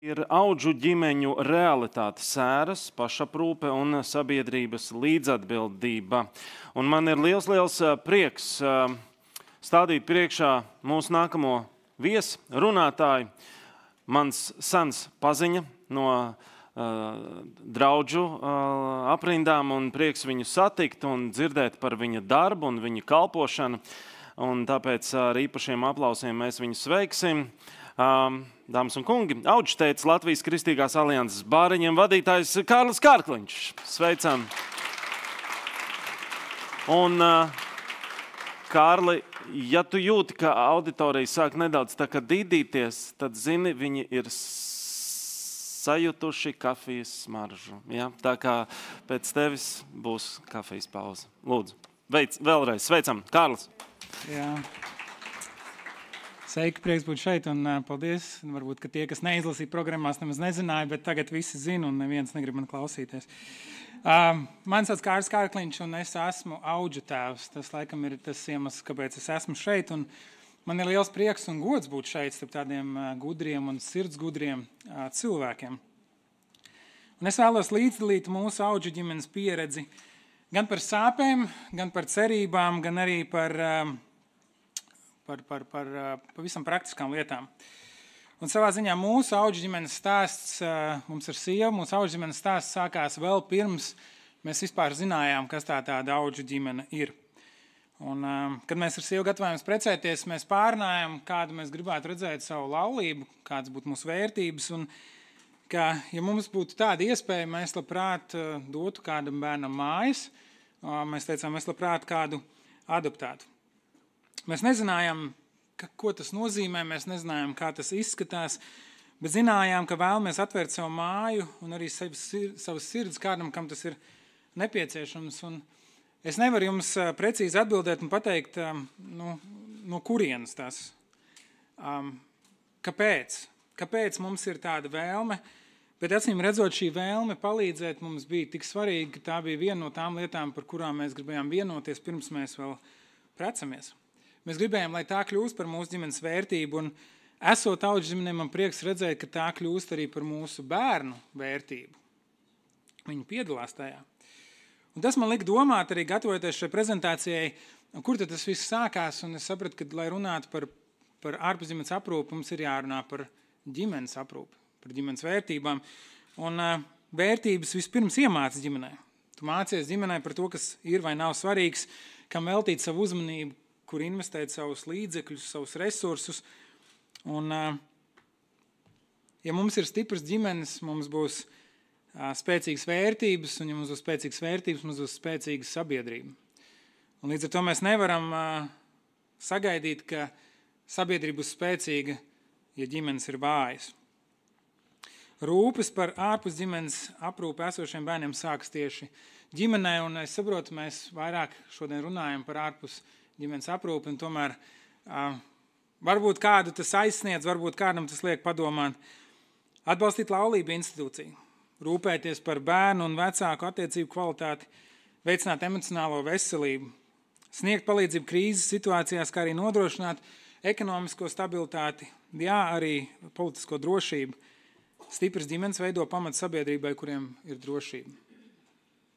Ir audžu ģimeņu realitātes sēras, pašaprūpe un sabiedrības līdzatbildība. Un man ir liels prieks stādīt priekšā mūsu nākamo viesu runātāju. Mans sens paziņa no draudžu aprindām un prieks viņu satikt un dzirdēt par viņa darbu un viņa kalpošanu. Un tāpēc ar īpašiem aplausiem mēs viņu sveiksim. Dāmas un kungi, audžteicis Latvijas Kristīgās alianses bāriņiem vadītājs Kārlis Kārkliņš. Sveicam! Un, Kārli, ja tu jūti, ka auditorija sāk nedaudz tā kā dīdīties, tad zini, viņi ir sajutuši kafijas smaržu. Ja? Tā kā pēc tevis būs kafijas pauze. Lūdzu, vēlreiz sveicam, Kārlis! Jā. Sveiki, prieks būt šeit un paldies. Varbūt, ka tie, kas neizlasīja programmās, nemaz nezināja, bet tagad visi zina un neviens negrib man klausīties. Mani sauc Kārlis Kārkliņš un es esmu audžu tēvs. Tas laikam ir tas iemesls, kāpēc es esmu šeit. Un man ir liels prieks un gods būt šeit starp tādiem gudriem un sirdsgudriem cilvēkiem. Un es vēlos līdzdalīt mūsu audžu ģimenes pieredzi gan par sāpēm, gan par cerībām, gan arī par pavisam praktiskām lietām. Un savā ziņā mūsu audžu ģimenes stāsts, mums ir sieva, mūsu audžu ģimenes stāsts sākās vēl pirms mēs vispār zinājām, kas tāda audžu ģimene ir. Un, kad mēs ar sievu gatavojāmies precēties, mēs pārunājām, kādu mēs gribētu redzēt savu laulību, kādas būtu mūsu vērtības, un ka, ja mums būtu tāda iespēja, mēs labprāt dotu kādam bērnam mājas, mēs teicām, mēs labprāt kādu adoptētu. Mēs nezinājām, ko tas nozīmē, mēs nezinājām, kā tas izskatās, bet zinājām, ka vēlamies atvērt savu māju un arī savas sirds kādam, kam tas ir nepieciešams. Un es nevaru jums precīzi atbildēt un pateikt, no kurienes tas. Kāpēc? Kāpēc mums ir tāda vēlme? Bet acīm redzot, šī vēlme palīdzēt mums bija tik svarīga, ka tā bija viena no tām lietām, par kurām mēs gribējām vienoties, pirms mēs vēl precamies. Mēs gribējām, lai tā kļūst par mūsu ģimenes vērtību, un esot audžu ģimenē, man prieks redzēt, ka tā kļūst arī par mūsu bērnu vērtību. Viņi piedalās tajā. Un tas man lika domāt, arī gatavoties šai prezentācijai, kur tad tas viss sākās, un es sapratu, ka, lai runātu par ārpusģimenes aprūpi, mums ir jārunā par ģimenes aprūpi, par ģimenes vērtībām. Un vērtības vispirms iemāca ģimenē. Tu mācies ģimenē par to, kas ir vai nav svarīgs, kam veltīt savu uzmanību, kur investēt savus līdzekļus, savus resursus. Un, ja mums ir stipras ģimenes, mums būs spēcīgas vērtības, un ja mums būs spēcīgas vērtības, mums būs spēcīga sabiedrība. Un līdz ar to mēs nevaram sagaidīt, ka sabiedrība būs spēcīga, ja ģimenes ir vājas. Rūpes par ārpus ģimenes aprūpi esošiem bērniem sākas tieši ģimenē, un es saprotu, mēs vairāk šodien runājam par ārpus ģimenes aprūpi, un tomēr varbūt kādu tas aizsniedz, varbūt kādam tas liek padomāt. Atbalstīt laulību institūciju, rūpēties par bērnu un vecāku attiecību kvalitāti, veicināt emocionālo veselību, sniegt palīdzību krīzes situācijās, kā arī nodrošināt ekonomisko stabilitāti, arī politisko drošību. Stipras ģimenes veido pamatu sabiedrībai, kuriem ir drošība.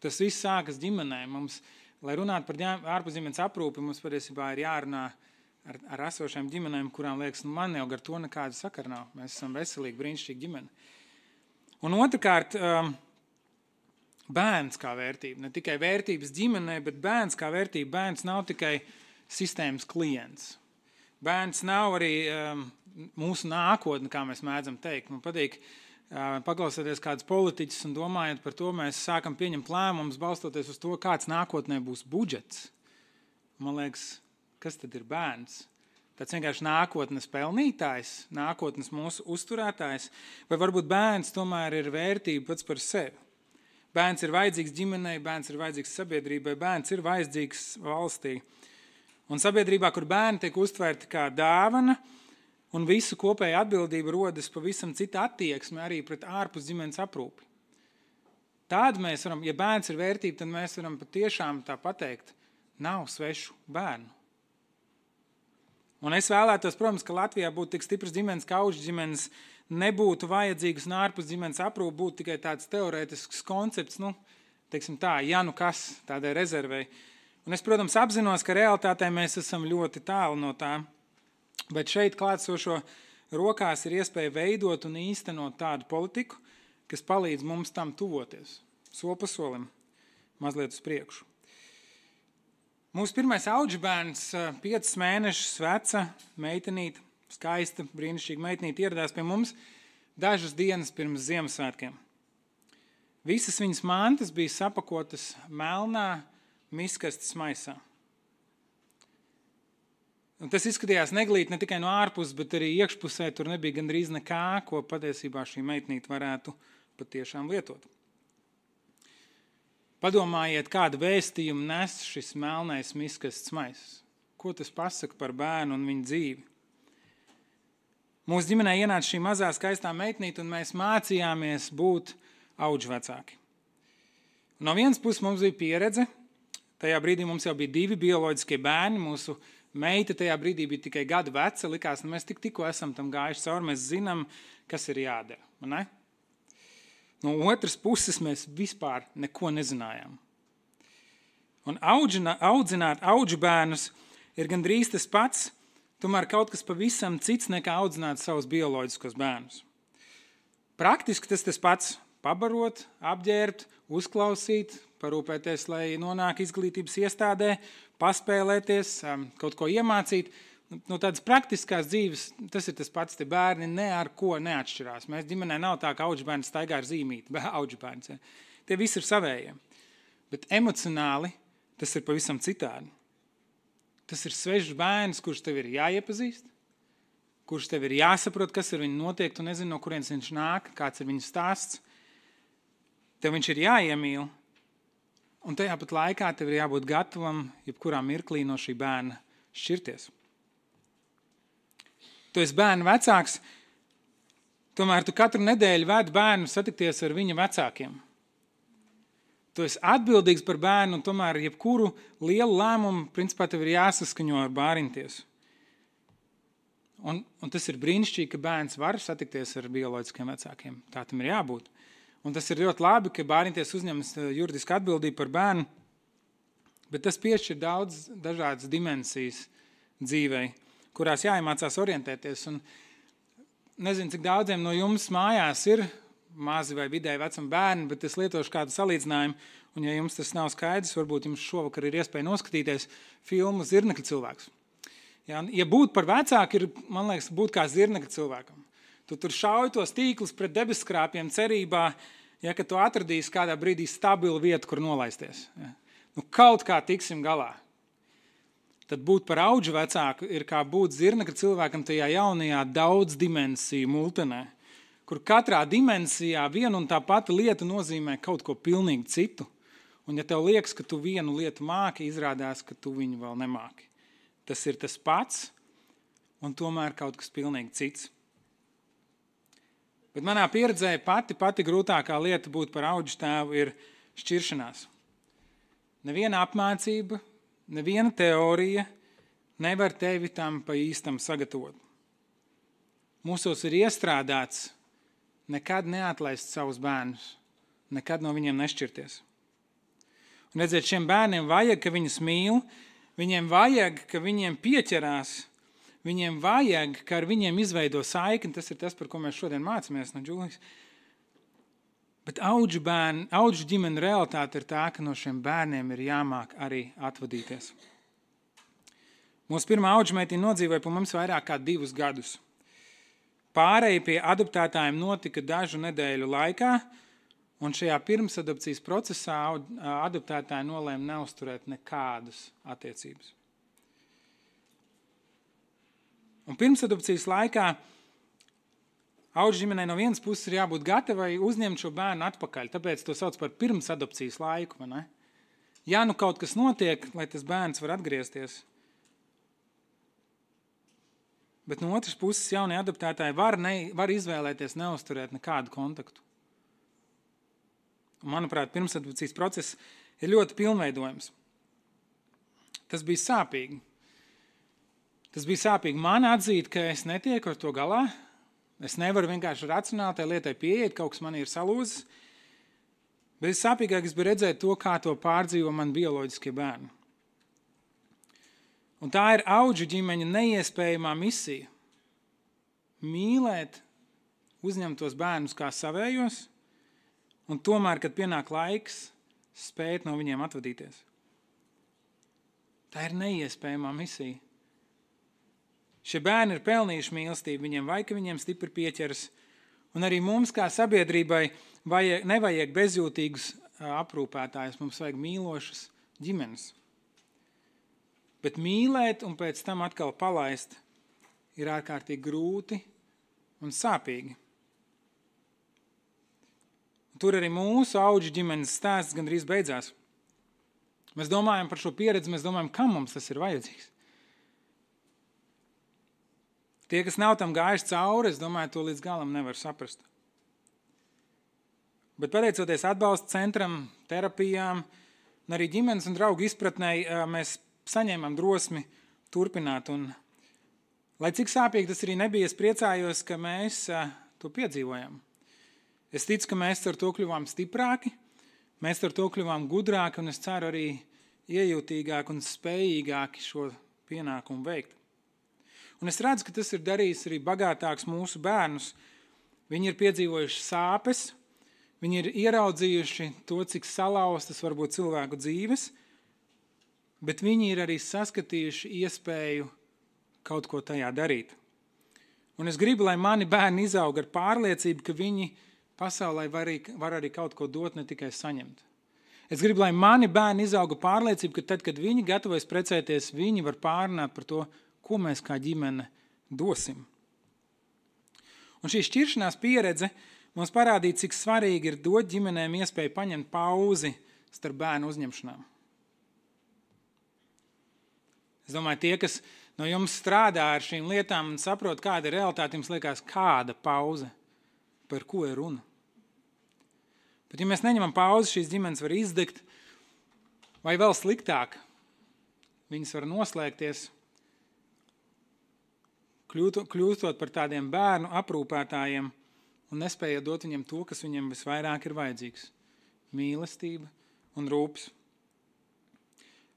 Tas viss sākas ģimenē. Mums, lai runātu par ārpusģimenes aprūpi, mums patiesībā ir jārunā ar esošiem ģimenēm, kurām liekas, man jau ar to nekāda sakara nav. Mēs esam veselīgi, brīnišķīgi ģimene. Un otrkārt, bērns kā vērtība. Ne tikai vērtības ģimenē, bet bērns kā vērtība. Bērns nav tikai sistēmas klients. Bērns nav arī mūsu nākotne, kā mēs mēdzam teikt. Man patīk paklausoties kādus politiķus un domājot par to, mēs sākam pieņemt lēmumus, balstoties uz to, kāds nākotnē būs budžets. Man liekas, kas tad ir bērns? Tāds vienkārši nākotnes pelnītājs, nākotnes mūsu uzturētājs, vai varbūt bērns tomēr ir vērtība pats par sevi. Bērns ir vajadzīgs ģimenei, bērns ir vajadzīgs sabiedrībai, bērns ir vajadzīgs valstī. Un sabiedrībā, kur bērni tiek uztvērti kā dāvana, un visu kopēja atbildība rodas pavisam cita attieksme arī pret ārpus ģimenes aprūpi. Tādu mēs varam, ja bērns ir vērtība, tad mēs varam patiešām tā pateikt, nav svešu bērnu. Un es vēlētos, protams, ka Latvijā būtu tik stipras ģimenes, ka auģu ģimenes nebūtu vajadzīgas un ārpus ģimenes aprūpe būtu tikai tāds teorētisks koncepts, teiksim tā, ja nu kas, tādai rezervei. Un es, protams, apzinos, ka realitātē mēs esam ļoti tālu no tā, bet šeit klātsošo rokās ir iespēja veidot un īstenot tādu politiku, kas palīdz mums tam tuvoties, soli pa solim, mazliet uz priekšu. Mūsu pirmais auģu bērns, 5 mēnešus veca meitenīte, skaista, brīnišķīga meitenīte, ieradās pie mums dažas dienas pirms Ziemassvētkiem. Visas viņas mantas bija sapakotas melnā miskastes maisā. Un tas izskatījās neglīti ne tikai no ārpuses, bet arī iekšpusē tur nebija gandrīz nekā, ko patiesībā šī meitenīte varētu patiešām lietot. Padomājiet, kādu vēstījumu nes šis melnais miskastes maiss. Ko tas pasaka par bērnu un viņa dzīvi? Mūsu ģimenē ienāca šī mazā skaistā meitnīte, un mēs mācījāmies būt auģu vecāki. No vienas puses mums bija pieredze. Tajā brīdī mums jau bija 2 bioloģiskie bērni. Mūsu meita tajā brīdī bija tikai gadu veca. Likās, mēs tikko esam tam gājuši cauri. Mēs zinām, kas ir jādara. Ne? No otras puses mēs vispār neko nezinājām. Un audzināt auģu bērnus ir gandrīz tas pats, tomēr kaut kas pavisam cits nekā audzināt savus bioloģiskos bērnus. Praktiski tas pats – pabarot, apģērbt, uzklausīt, parūpēties, lai nonāk izglītības iestādē, paspēlēties, kaut ko iemācīt. No tādas praktiskās dzīves tas ir tas pats, te bērni ne ar ko neatšķirās. Mēs ģimenē nav tā, ka auģu bērni staigā ar zīmīti, auģu bērns. Ja. Tie visi ir savējie. Bet emocionāli tas ir pavisam citādi. Tas ir svešs bērns, kurš tev ir jāiepazīst, kurš tev ir jāsaprot, kas ar viņu notiek, tu nezini, no kurienes viņš nāk, kāds ir viņa stāsts. Tev viņš ir jāiemīl, un tajā pat laikā tev ir jābūt gatavam, jebkurā mirklī no šī bērna šķirties. Tu esi bērnu vecāks, tomēr tu katru nedēļu ved bērnu satikties ar viņa vecākiem. Tu esi atbildīgs par bērnu, un tomēr jebkuru lielu lēmumu, principā, tev ir jāsaskaņo ar bāriņtiesu. Un tas ir brīnišķīgi, ka bērns var satikties ar bioloģiskiem vecākiem. Tā tam ir jābūt. Un tas ir ļoti labi, ka bāriņties uzņemas juridisku atbildību par bērnu, bet tas piešķir daudz dažādas dimensijas dzīvei, kurās jāiemācās orientēties. Un nezinu, cik daudziem no jums mājās ir mazi vai vidēji vecumi bērni, bet es lietošu kādu salīdzinājumu, un ja jums tas nav skaidrs, varbūt jums šovakar ir iespēja noskatīties filmu Zirnekļa cilvēks. Ja būt par vecāku ir, man liekas, būt kā zirnekļa cilvēkam. Tu tur šauj tos tīklus pret debesskrāpiem cerībā, ka tu atradīsi kādā brīdī stabilu vietu, kur nolaisties. Ja. Kaut kā tiksim galā. Tad būt par auģu vecāku ir kā būt zirnekļa cilvēkam tajā jaunajā daudz dimensiju multenē, kur katrā dimensijā viena un tā pati lieta nozīmē kaut ko pilnīgi citu. Un ja tev liekas, ka tu vienu lietu māki, izrādās, ka tu viņu vēl nemāki. Tas ir tas pats, un tomēr kaut kas pilnīgi cits. Bet manā pieredzē pati grūtākā lieta būt par auģu tēvu ir šķiršanās. Neviena apmācība, neviena teorija nevar tevi tam pa īstam sagatavot. Mūsos ir iestrādāts nekad neatlaist savus bērnus, nekad no viņiem nešķirties. Un redziet, šiem bērniem vajag, ka viņus mīl, viņiem vajag, ka viņiem pieķerās, viņiem vajag, ka ar viņiem izveido saikni. Tas ir tas, par ko mēs šodien mācāmies no Džulijas. Bet auģu ģimene realitāte ir tā, ka no šiem bērniem ir jāmāk arī atvadīties. Mūsu pirmā auģu meitiņa nodzīvoja pa mums vairāk kā 2 gadus. Pārēja pie adoptētājiem notika dažu nedēļu laikā, un šajā pirmsadopcijas procesā adoptētāji nolēma neuzturēt nekādas attiecības. Un pirmsadopcijas laikā auģu ģimenei no vienas puses ir jābūt gatavai uzņemt šo bērnu atpakaļ, tāpēc to sauc par pirmsadopcijas laiku. Ne? Ja nu kaut kas notiek, lai tas bērns var atgriezties. Bet no otras puses jaunie adoptētāji var izvēlēties neuzturēt nekādu kontaktu. Un, manuprāt, pirmsadopcijas process ir ļoti pilnveidojams. Tas bija sāpīgi. Tas bija sāpīgi man atzīt, ka es netieku ar to galā. Es nevaru vienkārši racionāli tai lietai pieiet, kaut kas man ir salūzis. Bet sāpīgākais bija redzēt to, kā to pārdzīvo man bioloģiskie bērni. Un tā ir Audžu ģimeņa neiespējamā misija. Mīlēt uzņemtos bērnus kā savējos, un tomēr, kad pienāk laiks, spēt no viņiem atvadīties. Tā ir neiespējamā misija. Šie bērni ir pelnījuši mīlestību, viņiem vajag, ka viņiem stipri pieķeras, un arī mums kā sabiedrībai nevajag bezjūtīgus aprūpētājus, mums vajag mīlošas ģimenes. Bet mīlēt un pēc tam atkal palaist ir ārkārtīgi grūti un sāpīgi. Tur arī mūsu Audžu ģimenes stāsts gandrīz beidzās. Mēs domājam par šo pieredzi, mēs domājam, kam mums tas ir vajadzīgs. Tie, kas nav tam gājuši cauri, es domāju, to līdz galam nevar saprast. Bet pateicoties atbalsta centram, terapijām, un arī ģimenes un draugu izpratnei, mēs saņēmām drosmi turpināt. Un, lai cik sāpīgi tas arī nebija, es priecājos, ka mēs to piedzīvojam. Es ticu, ka mēs ar to kļuvām stiprāki, mēs ar to kļuvām gudrāki, un es ceru arī iejūtīgāki un spējīgāki šo pienākumu veikt. Un es redzu, ka tas ir darījis arī bagātāks mūsu bērnus. Viņi ir piedzīvojuši sāpes, viņi ir ieraudzījuši to, cik salauztas var būt cilvēku dzīves, bet viņi ir arī saskatījuši iespēju kaut ko tajā darīt. Un es gribu, lai mani bērni izaug ar pārliecību, ka viņi pasaulē var arī kaut ko dot, ne tikai saņemt. Es gribu, lai mani bērni izauga pārliecību, ka tad, kad viņi gatavojas precēties, viņi var pārunāt par to, ko mēs kā ģimene dosim. Un šī šķiršanās pieredze mums parādīja, cik svarīgi ir dot ģimenēm iespēju paņemt pauzi starp bērnu uzņemšanām. Es domāju, tie, kas no jums strādā ar šīm lietām un saprot, kāda ir realitāte, jums liekas, kāda pauze, par ko ir runa. Bet ja mēs neņemam pauzi, šīs ģimenes var izdegt, vai vēl sliktāk, viņas var noslēgties, kļūstot par tādiem bērnu aprūpētājiem un nespējot dot viņiem to, kas viņiem visvairāk ir vajadzīgs – mīlestība un rūpes.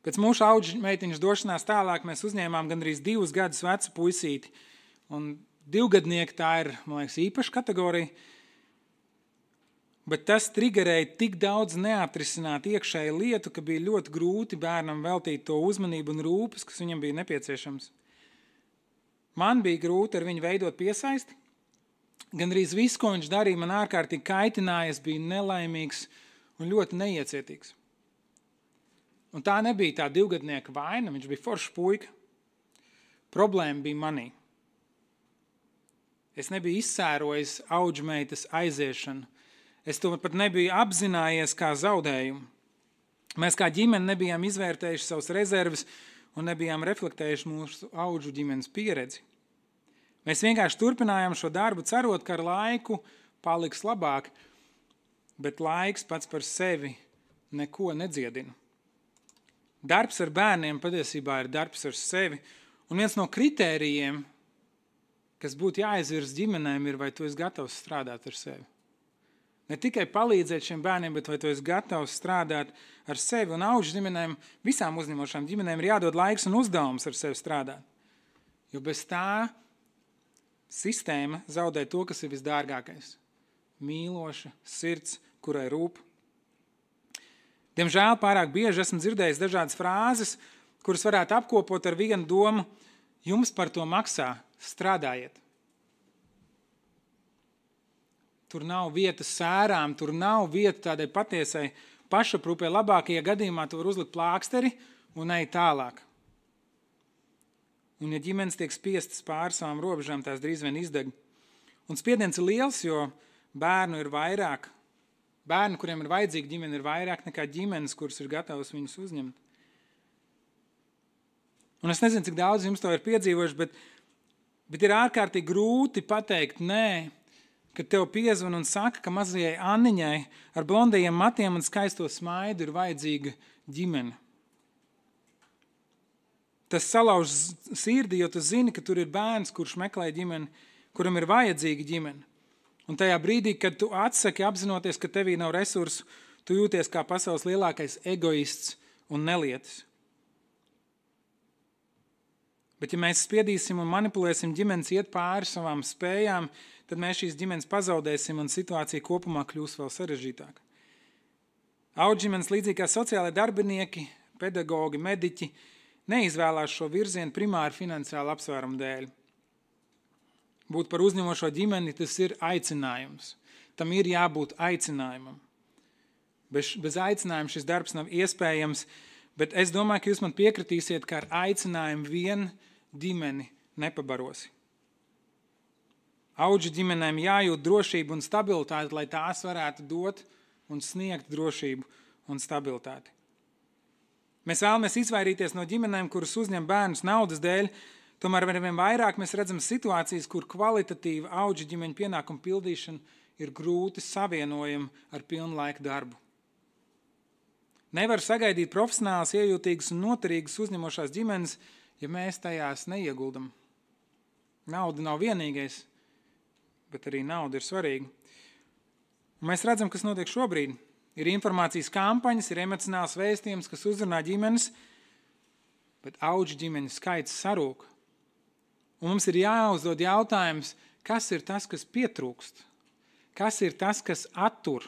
Pēc mūsu Audžu meitiņas došanās tālāk mēs uzņēmām gandrīz 2 gadus vecu puisīti, un 2-gadnieki tā ir, man liekas, īpaša kategorija, bet tas trigerēja tik daudz neatrisināt iekšēju lietu, ka bija ļoti grūti bērnam veltīt to uzmanību un rūpes, kas viņam bija nepieciešams. Man bija grūti ar viņu veidot piesaisti. Gandrīz viss, ko viņš darīja, man ārkārtīgi kaitinājies, bija nelaimīgs un ļoti neiecietīgs. Un tā nebija tā 2-gadnieka vaina, viņš bija foršs puika. Problēma bija manī. Es nebiju izsērojis Audžu meitas aiziešanu. Es to pat nebiju apzinājies kā zaudējumu. Mēs kā ģimene nebijām izvērtējuši savas rezerves un nebijām reflektējuši mūsu Audžu ģimenes pieredzi. Mēs vienkārši turpinājām šo darbu, cerot, ka ar laiku paliks labāk, bet laiks pats par sevi neko nedziedina. Darbs ar bērniem patiesībā ir darbs ar sevi, un viens no kritērijiem, kas būtu jāizvirs ģimenēm, ir, vai tu esi gatavs strādāt ar sevi. Ne tikai palīdzēt šiem bērniem, bet vai tu esi gatavs strādāt ar sevi. Un Audžu ģimenēm, visām uzņemošām ģimenēm ir jādod laiks un uzdevums ar sevi strādāt. Jo bez tā sistēma zaudē to, kas ir visdārgākais. Mīloša sirds, kurai rūp. Diemžēl pārāk bieži esmu dzirdējis dažādas frāzes, kuras varētu apkopot ar vienu domu: jums par to maksā, strādājiet. Tur nav vietas sērām, tur nav vieta tādai patiesai pašaprūpē. Labākajā gadījumā tu var uzlikt plāksteri un ej tālāk. Un ja ģimenes tiek spiestas pāri savām robežām, tās drīz vien izdeg. Un spiediens ir liels, jo bērnu ir vairāk. Bērni, kuriem ir vajadzīga ģimene, ir vairāk nekā ģimenes, kuras ir gatavas viņus uzņemt. Un es nezinu, cik daudz jums to ir piedzīvojuši, bet ir ārkārtīgi grūti pateikt nē, kad tev piezvan un saka, ka mazajai Anniņai ar blondajiem matiem un skaisto smaidu ir vajadzīga ģimene. Tas salauž sirdi, jo tu zini, ka tur ir bērns, kurš meklē ģimeni, kuram ir vajadzīga ģimene. Un tajā brīdī, kad tu atsaki apzinoties, ka tevī nav resursu, tu jūties kā pasaules lielākais egoists un nelietis. Bet ja mēs spiedīsim un manipulēsim ģimenes iet pāri savām spējām, tad mēs šīs ģimenes pazaudēsim un situācija kopumā kļūs vēl sarežģītāka. Audžģimenes līdzīgi kā sociālai darbinieki, pedagogi, mediķi neizvēlās šo virzienu primāri finansiālu apsvērumu dēļ. Būt par uzņemošo ģimeni, tas ir aicinājums. Tam ir jābūt aicinājumam. Bez aicinājuma šis darbs nav iespējams, bet es domāju, ka jūs man piekritīsiet, ka ar aicinājumu vien ģimeni nepabarosi. Audžu ģimenēm jājūt drošību un stabilitāti, lai tās varētu dot un sniegt drošību un stabilitāti. Mēs vēlamies izvairīties no ģimenēm, kuras uzņem bērnus naudas dēļ, tomēr arvien vairāk mēs redzam situācijas, kur kvalitatīva audžu ģimeņu pienākumu pildīšana ir grūti savienojama ar pilnlaika darbu. Nevar sagaidīt profesionāls, iejūtīgas un noturīgas uzņemošās ģimenes, ja mēs tajās neieguldam. Nauda nav vienīgais, bet arī nauda ir svarīga. Un mēs redzam, kas notiek šobrīd. Ir informācijas kampaņas, ir emocionāls vēstījums, kas uzrunā ģimenes, bet audžu ģimeņu skaits sarūk. Un mums ir jāuzdod jautājums, kas ir tas, kas pietrūkst? Kas ir tas, kas attur?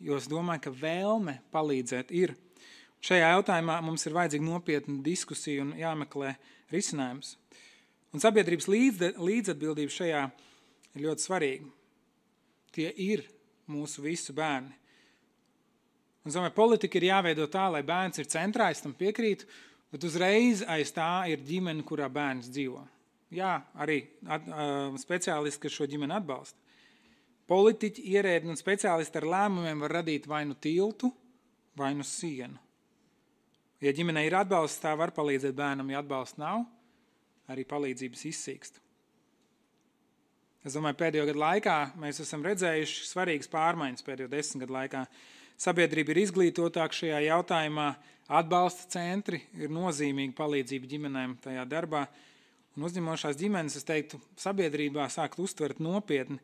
Jo es domāju, ka vēlme palīdzēt ir. Šajā jautājumā mums ir vajadzīga nopietna diskusija un jāmeklē risinājums. Un sabiedrības līdzatbildība šajā ir ļoti svarīga. Tie ir mūsu visu bērni. Un, domāju, politika ir jāveido tā, lai bērns ir centrā, es tam piekrītu, bet uzreiz aiz tā ir ģimene, kurā bērns dzīvo. Jā, arī speciālisti, kas šo ģimeni atbalsta. Politiķi, ierēdņi un speciālisti ar lēmumiem var radīt vai nu tiltu, vai nu sienu. Ja ģimenei ir atbalsts, tā var palīdzēt bērnam, ja atbalsts nav, arī palīdzības izsīkst. Es domāju, pēdējo gadu laikā mēs esam redzējuši svarīgas pārmaiņas pēdējo 10 gadu laikā. Sabiedrība ir izglītotāka šajā jautājumā, atbalsta centri ir nozīmīga palīdzība ģimenēm tajā darbā. Un uzņemošās ģimenes, es teiktu, sabiedrībā sākt uztvert nopietni.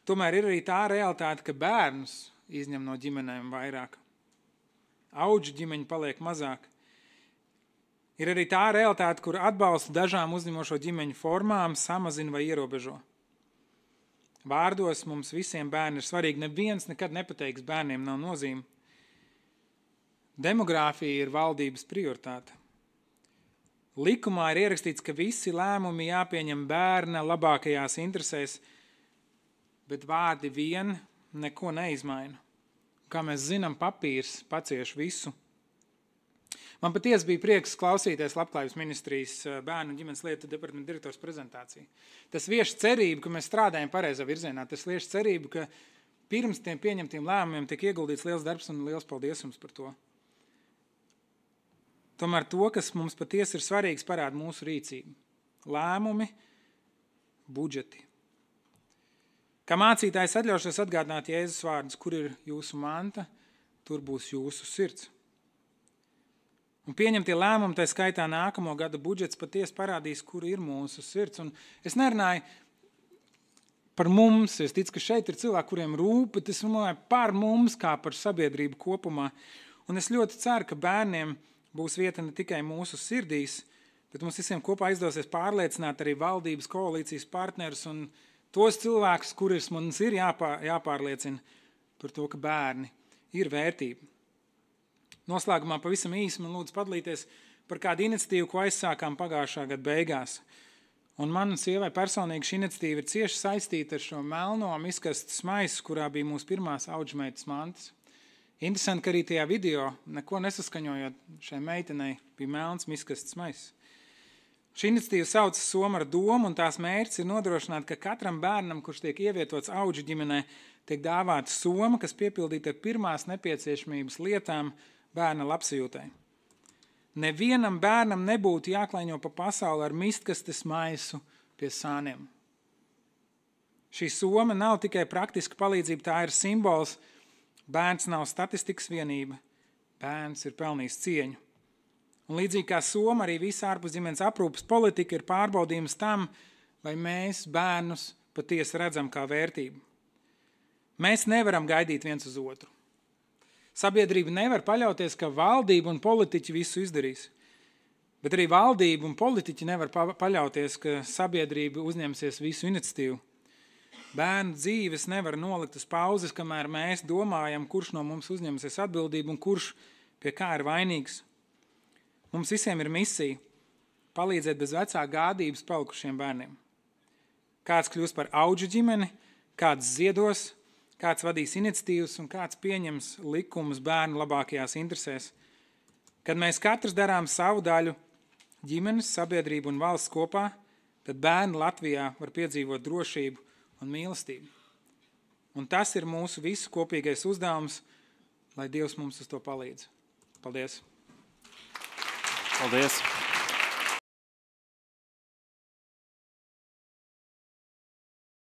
Tomēr ir arī tā realitāte, ka bērnus izņem no ģimenēm vairāk. Audžu ģimeņi paliek mazāk. Ir arī tā realitāte, kur atbalstu dažām uzņemošo ģimeņu formām samazina vai ierobežo. Vārdos mums visiem bērni ir svarīgi. Neviens nekad nepateiks, bērniem nav nozīme. Demogrāfija ir valdības prioritāte. Likumā ir ierakstīts, ka visi lēmumi jāpieņem bērna labākajās interesēs, bet vārdi vien neko neizmaina. Kā mēs zinām, papīrs pacieš visu. Man patiesi bija prieks klausīties Labklājības ministrijas bērnu un ģimenes lietu departamenta direktors prezentāciju. Tas vieš cerību, ka mēs strādājam pareizā virzienā. Tas vieš cerību, ka pirms tiem pieņemtiem lēmumiem tiek ieguldīts liels darbs un liels paldies jums par to. Tomēr to, kas mums patiesi ir svarīgs, parāda mūsu rīcību. Lēmumi, budžeti. Kā mācītājs atļaušos atgādināt Jēzus vārdus, kur ir jūsu manta, tur būs jūsu sirds. Un pieņemtie lēmumi, tā skaitā nākamo gada budžets patiesi parādīs, kur ir mūsu sirds. Un es nerunāju par mums, es ticu, ka šeit ir cilvēki, kuriem rūp, bet es runāju par mums, kā par sabiedrību kopumā. Un es ļoti ceru, ka bērniem būs vieta ne tikai mūsu sirdīs, bet mums visiem kopā izdosies pārliecināt arī valdības koalīcijas partnerus un tos cilvēkus, kurus mums ir jāpārliecina par to, ka bērni ir vērtība. Noslēgumā pavisam īsi man lūdzu padalīties par kādu iniciatīvu, ko aizsākām pagājušā gada beigās. Un man sievai personīgi šī iniciatīva ir cieši saistīta ar šo melno miskastes maisu, kurā bija mūsu pirmās audžmeitas mantas. Interesanti, ka arī tajā video, neko nesaskaņojot, šai meitenei bija melns miskastes maiss. Šī iniciatīva saucas Soma ar domu, un tās mērķis ir nodrošināt, ka katram bērnam, kurš tiek ievietots audžu ģimenē, tiek dāvāta soma, kas piepildīta ar pirmās nepieciešamības lietām bērna labsajūtai. Nevienam bērnam nebūtu jāklaiņo pa pasauli ar mistkastes maisu pie sāniem. Šī soma nav tikai praktiska palīdzība, tā ir simbols. Bērns nav statistikas vienība, bērns ir pelnījis cieņu. Un līdzīgi kā Soma, arī visa ārpusģimenes aprūpes politika ir pārbaudījums tam, vai mēs bērnus patiesi redzam kā vērtību. Mēs nevaram gaidīt viens uz otru. Sabiedrība nevar paļauties, ka valdība un politiķi visu izdarīs. Bet arī valdība un politiķi nevar paļauties, ka sabiedrība uzņemsies visu iniciatīvu. Bērnu dzīves nevar nolikt uz pauzes, kamēr mēs domājam, kurš no mums uzņemsies atbildību un kurš pie kā ir vainīgs. Mums visiem ir misija palīdzēt bez vecā gādības palikušiem bērniem. Kāds kļūs par audžu ģimeni, kāds ziedos, kāds vadīs iniciatīvas un kāds pieņems likumus bērnu labākajās interesēs. Kad mēs katrs darām savu daļu, ģimenes, sabiedrību un valsts kopā, tad bērni Latvijā var piedzīvot drošību un mīlestību. Un tas ir mūsu visu kopīgais uzdevums, lai Dievs mums uz to palīdz. Paldies! Paldies!